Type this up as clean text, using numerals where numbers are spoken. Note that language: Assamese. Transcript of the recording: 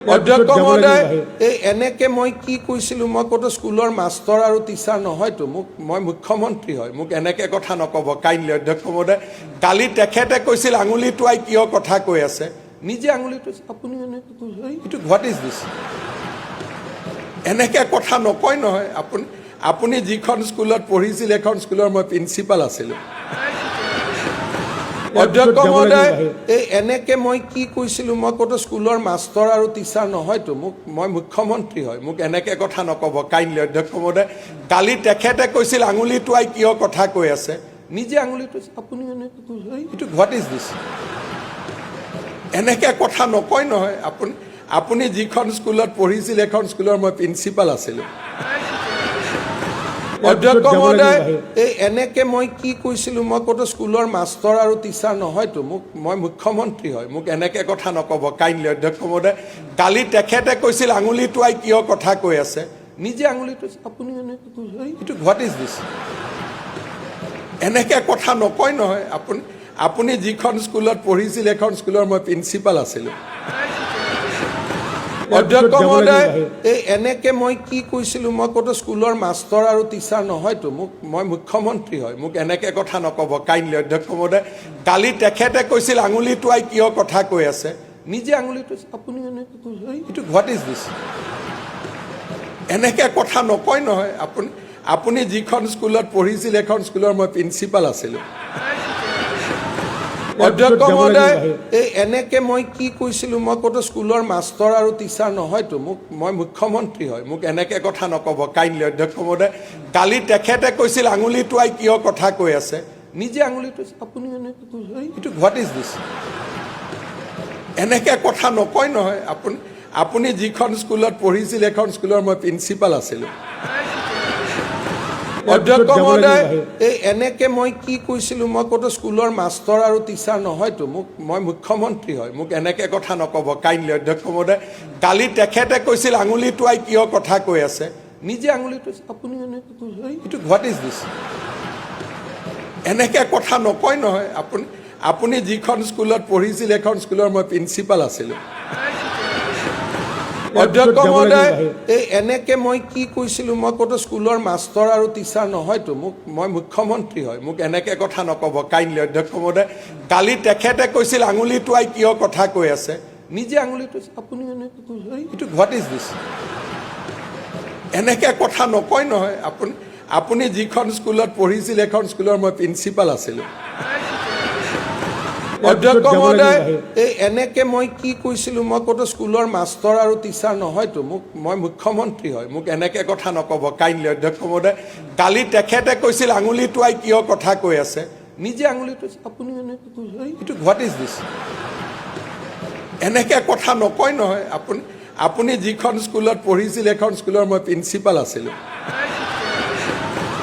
অধ্যক্ষ মহোদয় এই এনেকে মই কি কৈছিলো মই কত স্কুলৰ মাষ্টৰ আৰু টিচাৰ নহয়তো মই মুখ্যমন্ত্ৰী হয় মোক এনেকে কথা নকব কাইণ্ডলি অধ্যক্ষ মহোদয় কালি তেখেতে কৈছিল আঙুলি টুৱাই কিয় কথা কৈ আছে নিজে আঙুলিটো আপুনি এনেকে কৈছে ইটো হোৱাট ইজ দিস এনেকে কথা নকয় নহয় আপুনি যিখন স্কুলত পঢ়িছিল এখন স্কুলৰ মই প্ৰিন্সিপাল আছিলো অধ্যক্ষ মহোদয় এই এনেকে মই কি কৈছিলো মই কত স্কুলৰ মাষ্টৰ আৰু টিচাৰ নহয়তো মই মুখ্যমন্ত্ৰী হয় মোক এনেকে কথা নকব কাইণ্ডলি অধ্যক্ষ মহোদয় কালি তেখেতে কৈছিল আঙুলি টুৱাই কিয় কথা কৈ আছে নিজে আঙুলিটো আপুনি এনেকে কৈছে ইটো হোৱাট ইজ দিস এনেকে কথা নকয় নহয় আপুনি যিখন স্কুলত পঢ়িছিল এখন স্কুলৰ মই প্ৰিন্সিপাল আছিলো অধ্যক্ষ মহোদয় এই এনেকে মই কি কৈছিলো মই কত স্কুলৰ মাষ্টৰ আৰু টিচাৰ নহয়তো মই মুখ্যমন্ত্ৰী হয় মোক এনেকে কথা নকব কাইণ্ডলি অধ্যক্ষ মহোদয় কালি তেখেতে কৈছিল আঙুলি টুৱাই কিয় কথা কৈ আছে নিজে আঙুলিটো আপুনি এনেকে কৈছে ইটো হোৱাট ইজ দিস এনেকে কথা নকয় নহয় আপুনি যিখন স্কুলত পঢ়িছিল এখন স্কুলৰ মই প্ৰিন্সিপাল আছিলো অধ্যক্ষ মহোদয় এই এনেকে মই কি কৈছিলো মই কত স্কুলৰ মাষ্টৰ আৰু টিচাৰ নহয়তো মই মুখ্যমন্ত্ৰী হয় মোক এনেকে কথা নকব কাইণ্ডলি অধ্যক্ষ মহোদয় কালি তেখেতে কৈছিল আঙুলি টুৱাই কিয় কথা কৈ আছে নিজে আঙুলিটো আপুনি এনেকে কৈছে ইটো হোৱাট ইজ দিস এনেকে কথা নকয় নহয় আপুনি যিখন স্কুলত পঢ়িছিল এখন স্কুলৰ মই প্ৰিন্সিপাল আছিলো অধ্যক্ষ মহোদয় এই এনেকে মই কি কৈছিলো মই কত স্কুলৰ মাষ্টৰ আৰু টিচাৰ নহয়তো মই মুখ্যমন্ত্ৰী হয় মোক এনেকে কথা নকব কাইণ্ডলি অধ্যক্ষ মহোদয় কালি তেখেতে কৈছিল আঙুলি টুৱাই কিয় কথা কৈ আছে নিজে আঙুলিটো আপুনি এনেকে কৈছে ইটো হোৱাট ইজ দিস এনেকে কথা নকয় নহয় আপুনি যিখন স্কুলত পঢ়িছিল এখন স্কুলৰ মই প্ৰিন্সিপাল আছিলো অধ্যক্ষ মহোদয় এই এনেকে মই কি কৈছিলো মই কত স্কুলৰ মাষ্টৰ আৰু টিচাৰ নহয়তো মই মুখ্যমন্ত্ৰী হয় মোক এনেকে কথা নকব কাইণ্ডলি অধ্যক্ষ মহোদয় কালি তেখেতে কৈছিল আঙুলি টুৱাই কিয় কথা কৈ আছে নিজে আঙুলিটো আপুনি এনেকে কৈছে ইটো হোৱাট ইজ দিস এনেকে কথা নকয় নহয় আপুনি যিখন স্কুলত পঢ়িছিল এখন স্কুলৰ মই প্ৰিন্সিপাল আছিলো অধ্যক্ষ মহোদয় এই এনেকে মই কি কৈছিলো মই কত স্কুলৰ মাষ্টৰ আৰু টিচাৰ নহয়তো মই মুখ্যমন্ত্ৰী হয় মোক এনেকে কথা নকব কাইণ্ডলি অধ্যক্ষ মহোদয় কালি তেখেতে কৈছিল আঙুলি টুৱাই কিয় কথা কৈ আছে নিজে আঙুলিটো আপুনি এনেকে কৈছে ইটো হোৱাট ইজ দিস এনেকে কথা নকয় নহয় আপুনি যিখন স্কুলত পঢ়িছিল এখন স্কুলৰ মই প্ৰিন্সিপাল আছিলো অধ্যক্ষ মহোদয় এই এনেকে মই কি কৈছিলো মই কত স্কুলৰ মাষ্টৰ আৰু টিচাৰ নহয়তো মই মুখ্যমন্ত্ৰী হয় মোক এনেকে কথা নকব কাইণ্ডলি অধ্যক্ষ মহোদয় কালি তেখেতে কৈছিল আঙুলি টুৱাই কিয় কথা কৈ আছে নিজে আঙুলিটো আপুনি এনেকে কৈছে ইটো হোৱাট ইজ দিস এনেকে কথা নকয় নহয় আপুনি যিখন স্কুলত পঢ়িছিল এখন স্কুলৰ মই প্ৰিন্সিপাল আছিলো